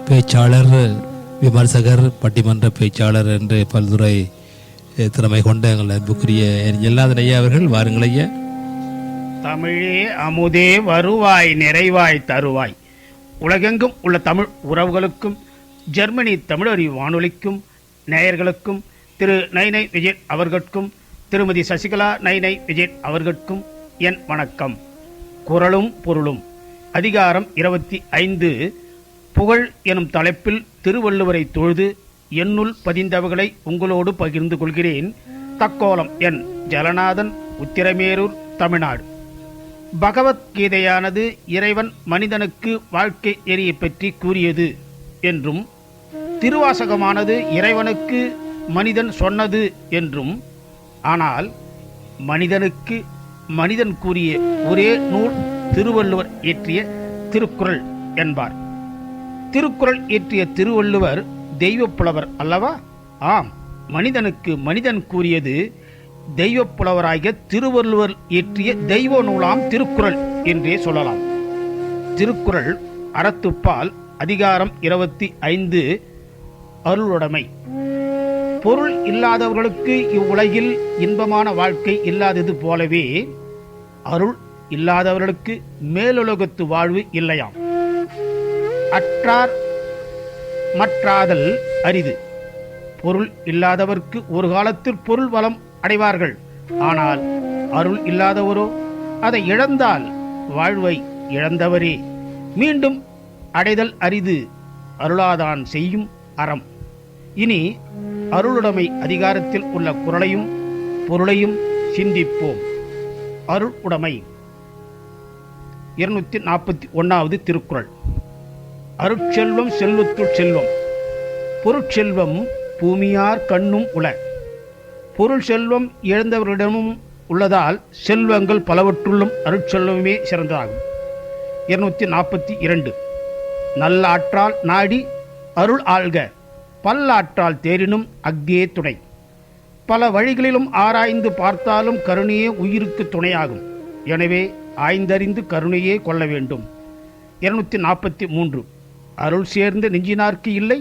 பேச்சாளர், விமர்சகர், பட்டிமன்ற பேச்சாளர் என்று பல்துறை திறமை கொண்ட எங்கள் அன்புக்குரிய எல்லாதன் ஐயா அவர்கள். வாருங்கள் ஐயா. தமிழே அமுதே வருவாய் நிறைவாய் தருவாய். உலகெங்கும் உள்ள தமிழ் உறவுகளுக்கும் ஜெர்மனி தமிழறி வானொலிக்கும் நேயர்களுக்கும் திரு நைனை விஜய் அவர்களுக்கும் திருமதி சசிகலா நைனை விஜய் அவர்களுக்கும் என் வணக்கம். குரலும் பொருளும் அதிகாரம் 25 புகழ் எனும் தலைப்பில் திருவள்ளுவரை தொழுது என்னுள் பதிந்தவர்களை உங்களோடு பகிர்ந்து கொள்கிறேன். தக்கோலம் என் ஜலநாதன், உத்திரமேரூர், தமிழ்நாடு. பகவத்கீதையானது இறைவன் மனிதனுக்கு வாழ்க்கை நெறியை பற்றி கூறியது என்றும், திருவாசகமானது இறைவனுக்கு மனிதன் சொன்னது என்றும், ஆனால் மனிதனுக்கு மனிதன் கூறிய ஒரே நூல் திருவள்ளுவர் இயற்றிய திருக்குறள் என்பார். திருக்குறள் இயற்றிய திருவள்ளுவர் தெய்வப்புலவர் அல்லவா? ஆம், மனிதனுக்கு மனிதன் கூறியது தெய்வப்புலவராகிய திருவள்ளுவர் இயற்றிய தெய்வ நூலாம் திருக்குறள் என்றே சொல்லலாம். திருக்குறள் அறத்துப்பால் அதிகாரம் 25 அருளுடைமை. பொருள் இல்லாதவர்களுக்கு இவ்வுலகில் இன்பமான வாழ்க்கை இல்லாதது போலவே அருள் இல்லாதவர்களுக்கு மேலுலகத்து வாழ்வு இல்லையாம். அற்றார் மற்றாதல் அரிது. பொருள் இல்லாதவர்க்கு ஒரு காலத்தில் பொருள் வளம் அடைவார்கள். ஆனால் அருள் இல்லாதவரோ அதை இழந்தால் வாழ்வை இழந்தவரே. மீண்டும் அடைதல் அரிது, அருளாதான் செய்யும் அறம். இனி அருளுடைமை அதிகாரத்தில் உள்ள குறளையும் பொருளையும் சிந்திப்போம். அருள் உடைமை 241வது திருக்குறள். அருட்செல்வம் செல்வத்துள் செல்வம். பொருட்செல்வம் பூமியார் கண்ணும் உள. பொருள் செல்வம் இழந்தவர்களிடமும் உள்ளதால் செல்வங்கள் பலவற்றுள்ளும் அருட்செல்வமே சிறந்ததாகும். 242 நல்ல ஆற்றால் நாடி அருள் ஆள்க, பல்லாற்றால் தேரினும் அக்தியே துணை. பல வழிகளிலும் ஆராய்ந்து பார்த்தாலும் கருணையே உயிருக்கு துணையாகும். எனவே ஆய்ந்தறிந்து கருணையே கொள்ள வேண்டும். 243 அருள் சேர்ந்த நெஞ்சினார்க்கு இல்லை,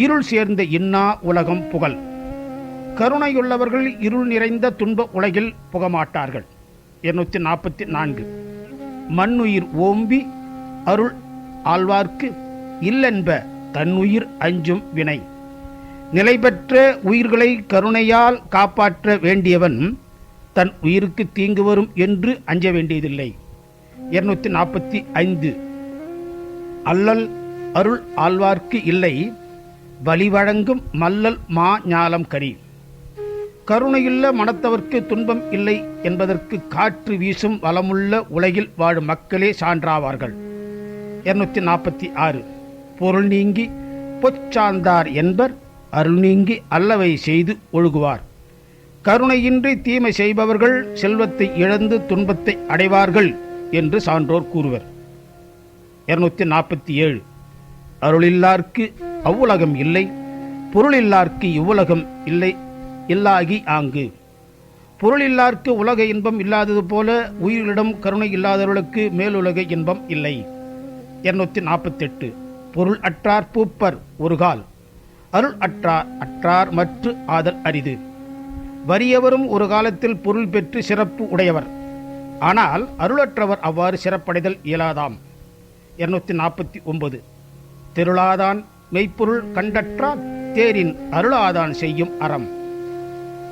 இருள் சேர்ந்த இன்னா உலகம் புகழ். கருணையுள்ளவர்கள் இருள் நிறைந்த துன்ப உலகில் புகமாட்டார்கள். 244 மண்ணுயிர் ஓம்பி அருள் ஆழ்வார்க்கு இல்லென்ப தன்னுயிர் அஞ்சும் வினை. நிலை பெற்ற உயிர்களை கருணையால் காப்பாற்ற வேண்டியவன் தன் உயிருக்கு தீங்கு வரும் என்று அஞ்ச வேண்டியதில்லை. 245 அல்லல் அருள் ஆழ்வார்க்கு இல்லை, வழி வழங்கும் மல்லல் மா ஞாலம் கரி. கருணையுள்ள மனத்தவர்க்கு துன்பம் இல்லை என்பதற்கு காற்று வீசும் வளமுள்ள உலகில் வாழும் மக்களே சான்றாவார்கள். 246 பொருள் நீங்கி பொச்சார்ந்தார் என்பர், அருள் நீங்கி அல்லவை செய்து ஒழுகுவார். கருணையின்றி தீமை செய்பவர்கள் செல்வத்தை இழந்து துன்பத்தை அடைவார்கள் என்று சான்றோர் கூறுவர். 247 அருளில்லார்க்கு அவ்வுலகம் இல்லை, பொருளில்லார்க்கு இவ்வுலகம் இல்லை இல்லாகி ஆங்கு. பொருளில்லார்க்கு உலக இன்பம் இல்லாதது போல உயிர்களிடம் கருணை இல்லாதவர்களுக்கு மேலுலக இன்பம் இல்லை. 248 பொருள் அற்றார் பூப்பர் ஒருகால், அருள் அற்றார் மற்று ஆதல் அரிது. வறியவரும் ஒரு காலத்தில் பொருள் பெற்று சிறப்பு உடையவர். ஆனால் அருளற்றவர் அவ்வாறு சிறப்படைதல் இயலாதாம். 249 தெருளாதான் மெய்ப்பொருள் கண்டற்றால் தேரின் அருளாதான் செய்யும் அறம்.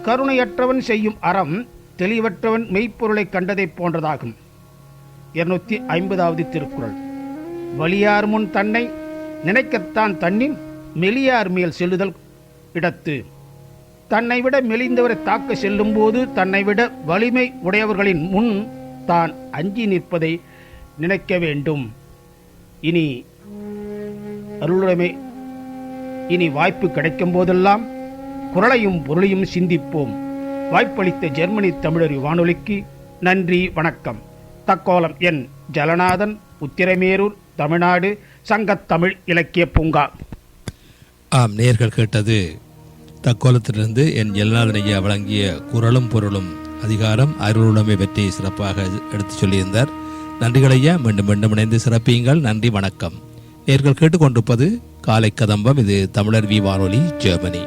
கருணையற்றவன் செய்யும் அறம் தெளிவற்றவன் மெய்ப்பொருளை கண்டதைப் போன்றதாகும். 250வது திருக்குறள். வலியார் முன் தன்னை நினைக்கத்தான் தன்னின் மெலியார் மேல் செல்லுதல் இடத்து. தன்னை விட மெலிந்தவரை தாக்க செல்லும் போது தன்னை விட வலிமை உடையவர்களின் முன் தான் அஞ்சி நிற்பதை நினைக்க வேண்டும். இனி அருளுடைமை. இனி வாய்ப்பு கிடைக்கும் போதெல்லாம் குறளையும் பொருளையும் சிந்திப்போம். வாய்ப்பளித்த ஜெர்மனி தமிழறி வானொலிக்கு நன்றி, வணக்கம். தக்கோலம் என் ஜலநாதன், உத்திரமேரூர், தமிழ்நாடு, சங்கத்தமிழ் இலக்கிய பூங்கா. ஆம், நேயர்கள் கேட்டது தக்கோலத்திலிருந்து என் ஜலநாதன் ஐயா வழங்கிய குறளும் பொருளும் அதிகாரம் அருளுடைமை பற்றி சிறப்பாக எடுத்து சொல்லியிருந்தார். நன்றிகள் ஐயா. மீண்டும் மீண்டும் இணைந்து சிறப்பியுங்கள். நன்றி, வணக்கம். நேயர்கள் கேட்டுக்கொண்டிருப்பது காலை கதம்பம். இது தமிழர் வி வானொலி, ஜெர்மனி.